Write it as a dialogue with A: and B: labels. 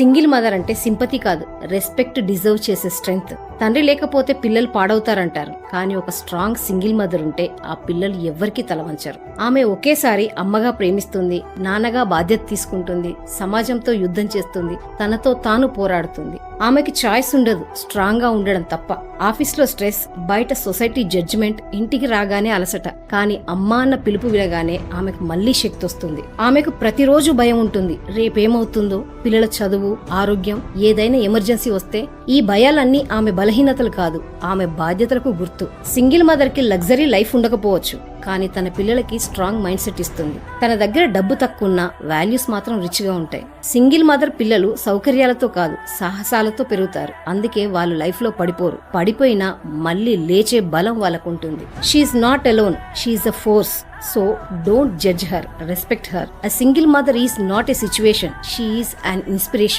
A: Single mother అంటే sympathy కాదు, respect deserve చేసే స్ట్రెంగ్త్. తండ్రి లేకపోతే పిల్లలు పాడవుతారంటారు, కానీ ఒక స్ట్రాంగ్ సింగిల్ మదర్ ఉంటే ఆ పిల్లలు ఎవ్వరికీ తలవంచరు. ఆమె ఒకేసారి అమ్మగా ప్రేమిస్తుంది, నాన్నగా బాధ్యత తీసుకుంటుంది, సమాజంతో యుద్ధం చేస్తుంది, తనతో తాను పోరాడుతుంది. ఆమెకి చాయిస్ ఉండదు స్ట్రాంగ్ గా ఉండడం తప్ప. ఆఫీస్లో స్ట్రెస్, బయట సొసైటీ జడ్జిమెంట్, ఇంటికి రాగానే అలసట, కానీ అమ్మా అన్న పిలుపు వినగానే ఆమెకు మళ్లీ శక్తి వస్తుంది. ఆమెకు ప్రతిరోజు భయం ఉంటుంది, రేపేమవుతుందో, పిల్లల చదువు, ఆరోగ్యం, ఏదైనా ఎమర్జెన్సీ వస్తే. ఈ భయాలన్నీ ఆమె బలహీనతలు కాదు, ఆమె బాధ్యతలకు గుర్తు. సింగిల్ మదర్ కి లగ్జరీ లైఫ్ ఉండకపోవచ్చు, కానీ తన పిల్లలకి స్ట్రాంగ్ మైండ్ సెట్ ఇస్తుంది. తన దగ్గర డబ్బు తక్కువన్నా వాల్యూస్ మాత్రం రిచ్ గా ఉంటాయి. సింగిల్ మదర్ పిల్లలు సౌకర్యాలతో కాదు, సాహసాలతో పెరుగుతారు. అందుకే వాళ్ళు లైఫ్ లో పడిపోయినా మళ్ళీ లేచే బలం వాళ్ళకుంటుంది. She's not alone, she's a force. So don't judge her, respect her. A single mother is not a situation, she is an inspiration.